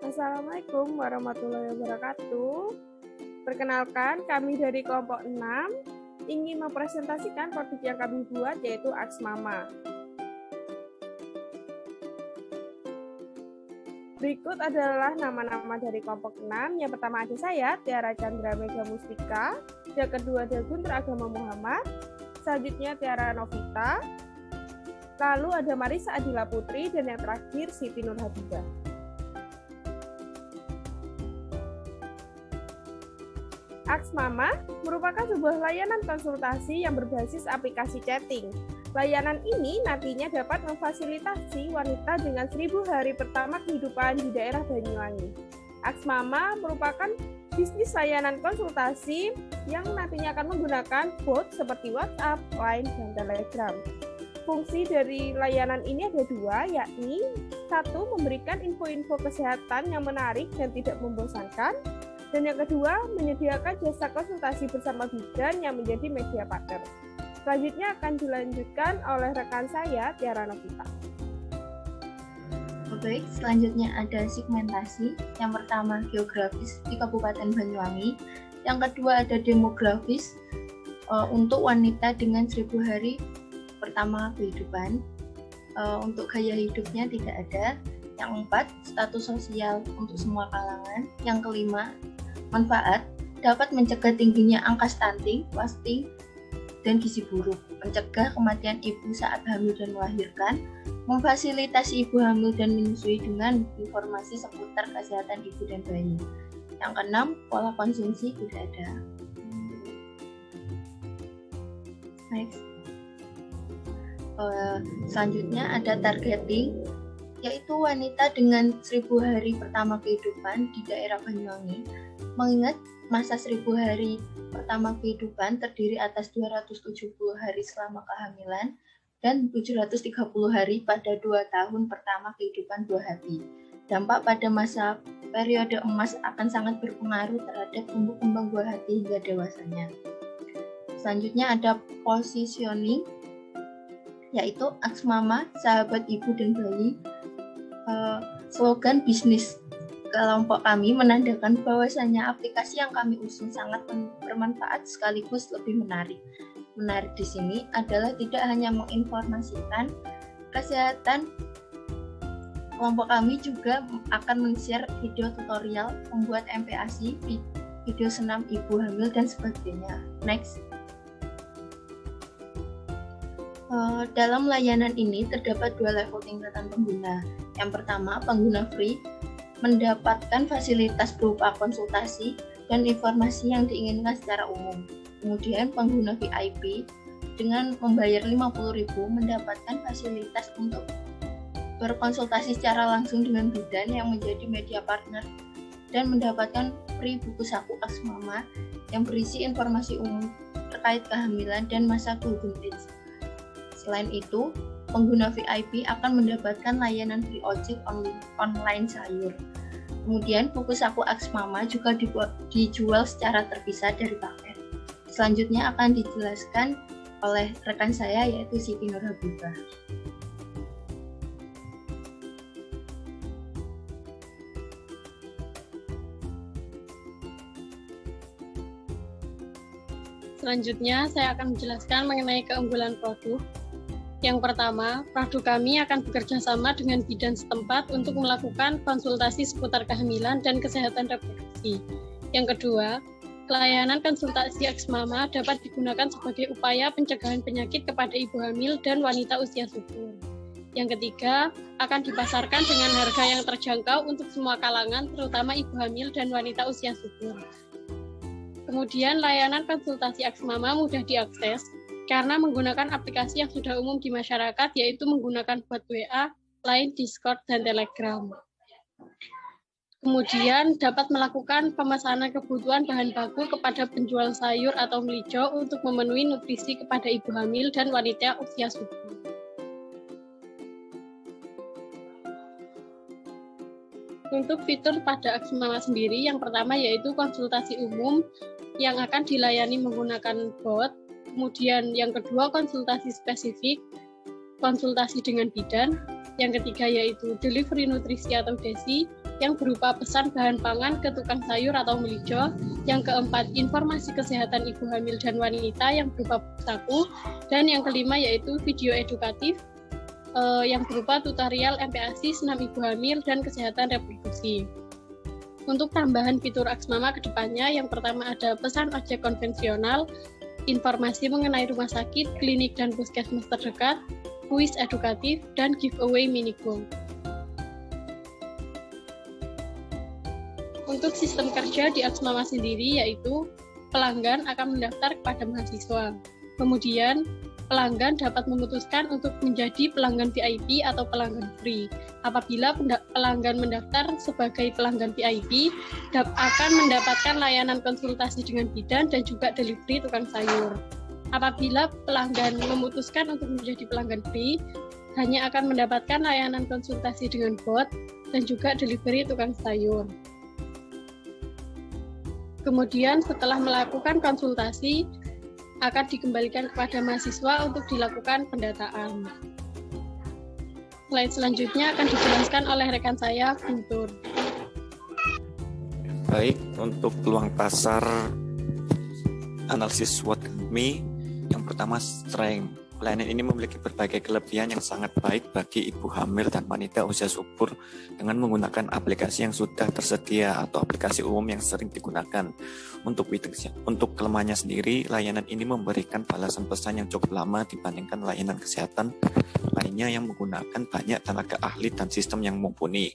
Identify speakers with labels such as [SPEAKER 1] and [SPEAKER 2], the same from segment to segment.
[SPEAKER 1] Assalamualaikum warahmatullahi wabarakatuh. Perkenalkan, kami dari kelompok 6 ingin mempresentasikan produk yang kami buat, yaitu Aksmama. Berikut adalah nama-nama dari kelompok 6. Yang pertama ada saya, Tiara Chandra Mega Mustika. Yang kedua ada Guntur Agama Muhammad. Selanjutnya Tiara Novita. Lalu ada Marisa Adila Putri. Dan yang terakhir Siti Nur Habibah. Aksmama merupakan sebuah layanan konsultasi yang berbasis aplikasi chatting. Layanan ini nantinya dapat memfasilitasi wanita dengan 1000 hari pertama kehidupan di daerah Banyuwangi. Aksmama merupakan bisnis layanan konsultasi yang nantinya akan menggunakan bot seperti WhatsApp, Line, dan Telegram. Fungsi dari layanan ini ada dua, yakni satu, memberikan info-info kesehatan yang menarik dan tidak membosankan. Dan yang kedua, menyediakan jasa konsultasi bersama bidan yang menjadi media partner. Selanjutnya akan dilanjutkan oleh rekan saya, Tiara Novita.
[SPEAKER 2] Baik, selanjutnya ada segmentasi. Yang pertama, geografis di Kabupaten Banyuwangi. Yang kedua, ada demografis untuk wanita dengan 1000 hari pertama kehidupan. Untuk gaya hidupnya tidak ada. Yang keempat, status sosial untuk semua kalangan. Yang kelima, manfaat dapat mencegah tingginya angka stunting, wasting, dan gizi buruk, mencegah kematian ibu saat hamil dan melahirkan, memfasilitasi ibu hamil dan menyusui dengan informasi seputar kesehatan ibu dan bayi. Yang keenam, pola konsumsi tidak ada. Next. Selanjutnya ada targeting, yaitu wanita dengan 1000 hari pertama kehidupan di daerah Banyuwangi. Mengingat masa 1000 hari pertama kehidupan terdiri atas 270 hari selama kehamilan dan 730 hari pada 2 tahun pertama kehidupan buah hati. Dampak pada masa periode emas akan sangat berpengaruh terhadap tumbuh kembang buah hati hingga dewasanya. Selanjutnya ada positioning, yaitu Aksmama, sahabat ibu dan bayi. Slogan bisnis kelompok kami menandakan bahwasanya aplikasi yang kami usung sangat bermanfaat sekaligus lebih menarik. Menarik di sini adalah tidak hanya menginformasikan kesehatan, kelompok kami juga akan men-share video tutorial membuat MPASI, video senam ibu hamil, dan sebagainya. Next. Dalam layanan ini terdapat 2 level tingkatan pengguna. Yang pertama, pengguna free mendapatkan fasilitas berupa konsultasi dan informasi yang diinginkan secara umum. Kemudian pengguna VIP dengan membayar 50.000 mendapatkan fasilitas untuk berkonsultasi secara langsung dengan bidan yang menjadi media partner dan mendapatkan free buku saku Aksmama yang berisi informasi umum terkait kehamilan dan masa kehidupan. Selain itu, pengguna VIP akan mendapatkan layanan free ojek online sayur. Kemudian buku saku Aksmama juga dijual secara terpisah dari paket. Selanjutnya akan dijelaskan oleh rekan saya, yaitu Siti Nur Habibah.
[SPEAKER 3] Selanjutnya saya akan menjelaskan mengenai keunggulan produk. Yang pertama, produk kami akan bekerja sama dengan bidan setempat untuk melakukan konsultasi seputar kehamilan dan kesehatan reproduksi. Yang kedua, layanan konsultasi Aksmama dapat digunakan sebagai upaya pencegahan penyakit kepada ibu hamil dan wanita usia subur. Yang ketiga, akan dipasarkan dengan harga yang terjangkau untuk semua kalangan, terutama ibu hamil dan wanita usia subur. Kemudian, layanan konsultasi Aksmama mudah diakses karena menggunakan aplikasi yang sudah umum di masyarakat, yaitu menggunakan bot WA, Line, Discord, dan Telegram. Kemudian dapat melakukan pemesanan kebutuhan bahan baku kepada penjual sayur atau melijo untuk memenuhi nutrisi kepada ibu hamil dan wanita usia subur. Untuk fitur pada Aksmama sendiri, yang pertama yaitu konsultasi umum yang akan dilayani menggunakan bot. Kemudian yang kedua konsultasi spesifik konsultasi dengan bidan. Yang ketiga yaitu delivery nutrisi atau DESI, yang berupa pesan bahan pangan ke tukang sayur atau melijo. Yang keempat, informasi kesehatan ibu hamil dan wanita yang berupa saku. Dan yang kelima yaitu video edukatif yang berupa tutorial MPASI, senam ibu hamil, dan kesehatan reproduksi. Untuk tambahan fitur Aksmama ke depannya, yang pertama ada pesan ojek konvensional, informasi mengenai rumah sakit, klinik, dan puskesmas terdekat, kuis edukatif, dan giveaway mini goal. Untuk sistem kerja di Aksmama sendiri yaitu pelanggan akan mendaftar kepada mahasiswa. Kemudian pelanggan dapat memutuskan untuk menjadi pelanggan VIP atau pelanggan free. Apabila pelanggan mendaftar sebagai pelanggan VIP, akan mendapatkan layanan konsultasi dengan bidan dan juga delivery tukang sayur. Apabila pelanggan memutuskan untuk menjadi pelanggan free, hanya akan mendapatkan layanan konsultasi dengan bot dan juga delivery tukang sayur. Kemudian setelah melakukan konsultasi, akan dikembalikan kepada mahasiswa untuk dilakukan pendataan. Slide selanjutnya akan dijelaskan oleh rekan saya, Guntur.
[SPEAKER 4] Baik, untuk peluang pasar analisis SWOT kami, yang pertama strength. Pelayanan ini memiliki berbagai kelebihan yang sangat baik bagi ibu hamil dan wanita usia subur dengan menggunakan aplikasi yang sudah tersedia atau aplikasi umum yang sering digunakan. Untuk kelemahannya sendiri, layanan ini memberikan balasan pesan yang cukup lama dibandingkan layanan kesehatan lainnya yang menggunakan banyak tenaga ahli dan sistem yang mumpuni.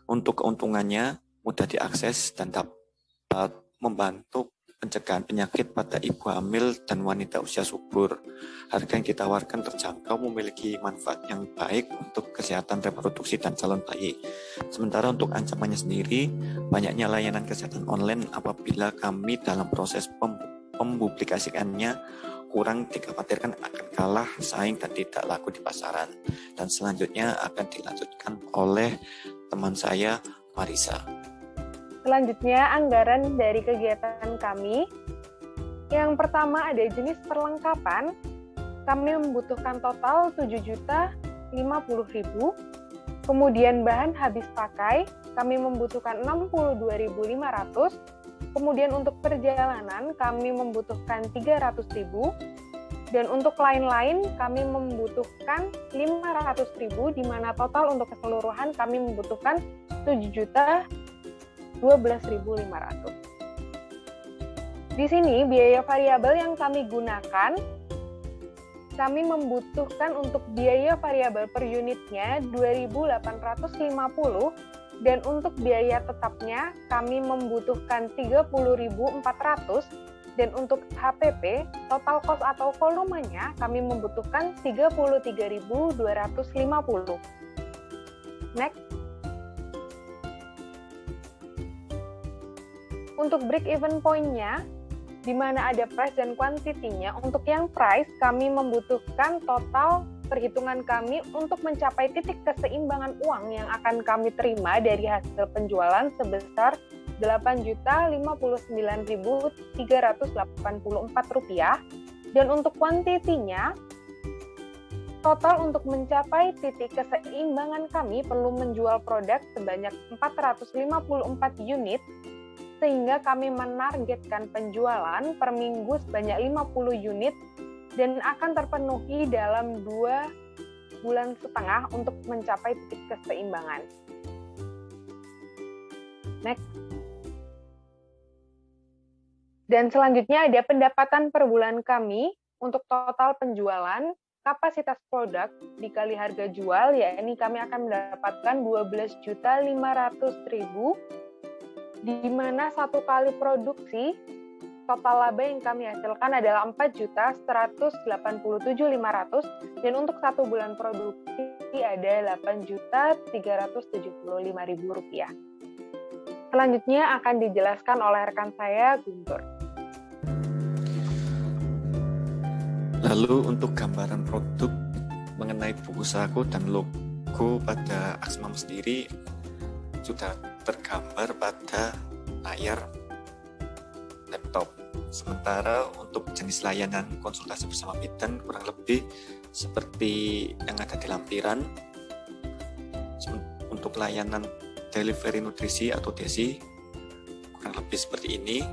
[SPEAKER 4] Untuk keuntungannya, mudah diakses dan dapat membantu pencegahan penyakit pada ibu hamil dan wanita usia subur. Harga yang ditawarkan terjangkau, memiliki manfaat yang baik untuk kesehatan reproduksi dan calon bayi. Sementara untuk ancamannya sendiri, banyaknya layanan kesehatan online apabila kami dalam proses mempublikasikannya kurang dikhawatirkan akan kalah saing dan tidak laku di pasaran. Dan selanjutnya akan dilanjutkan oleh teman saya, Marisa.
[SPEAKER 1] Selanjutnya, anggaran dari kegiatan kami. Yang pertama ada jenis perlengkapan. Kami membutuhkan total 7.050.000. Kemudian bahan habis pakai, kami membutuhkan 62.500. Kemudian untuk perjalanan, kami membutuhkan 300.000. Dan untuk lain-lain, kami membutuhkan 500.000, di mana total untuk keseluruhan kami membutuhkan 7.012.500. Di sini biaya variabel yang kami gunakan, kami membutuhkan untuk biaya variabel per unitnya 2.850, dan untuk biaya tetapnya kami membutuhkan 30.400, dan untuk HPP total cost atau volumenya kami membutuhkan 33.250. Next. Untuk break even point-nya, di mana ada price dan quantity-nya, untuk yang price kami membutuhkan total perhitungan kami untuk mencapai titik keseimbangan uang yang akan kami terima dari hasil penjualan sebesar Rp8.059.384. Dan untuk quantity-nya, total untuk mencapai titik keseimbangan kami perlu menjual produk sebanyak 454 unit, sehingga kami menargetkan penjualan per minggu sebanyak 50 unit dan akan terpenuhi dalam 2,5 bulan untuk mencapai titik keseimbangan. Next. Dan selanjutnya ada pendapatan per bulan kami untuk total penjualan, kapasitas produk dikali harga jual, yakni kami akan mendapatkan 12.500.000, di mana satu kali produksi total laba yang kami hasilkan adalah 4.187.500, dan untuk satu bulan produksi ada 8.375.000 rupiah. Selanjutnya akan dijelaskan oleh rekan saya, Guntur.
[SPEAKER 4] Lalu untuk gambaran produk mengenai buku saku dan logo pada Aksmama sendiri sudah tergambar pada layar laptop. Sementara untuk jenis layanan konsultasi bersama bidan kurang lebih seperti yang ada di lampiran. Untuk layanan delivery nutrisi atau DESI kurang lebih seperti ini.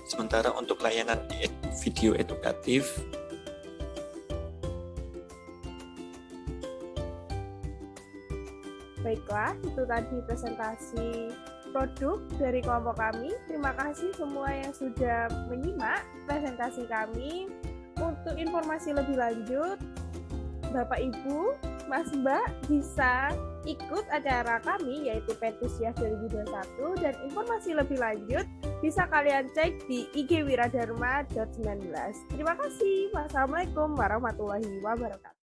[SPEAKER 4] Sementara untuk layanan video edukatif,
[SPEAKER 1] baiklah, itu tadi presentasi produk dari kelompok kami. Terima kasih semua yang sudah menyimak presentasi kami. Untuk informasi lebih lanjut, Bapak Ibu, Mas Mbak bisa ikut acara kami yaitu Petusias 2021, dan informasi lebih lanjut bisa kalian cek di IG wiradharma.19. Terima kasih. Wassalamualaikum warahmatullahi wabarakatuh.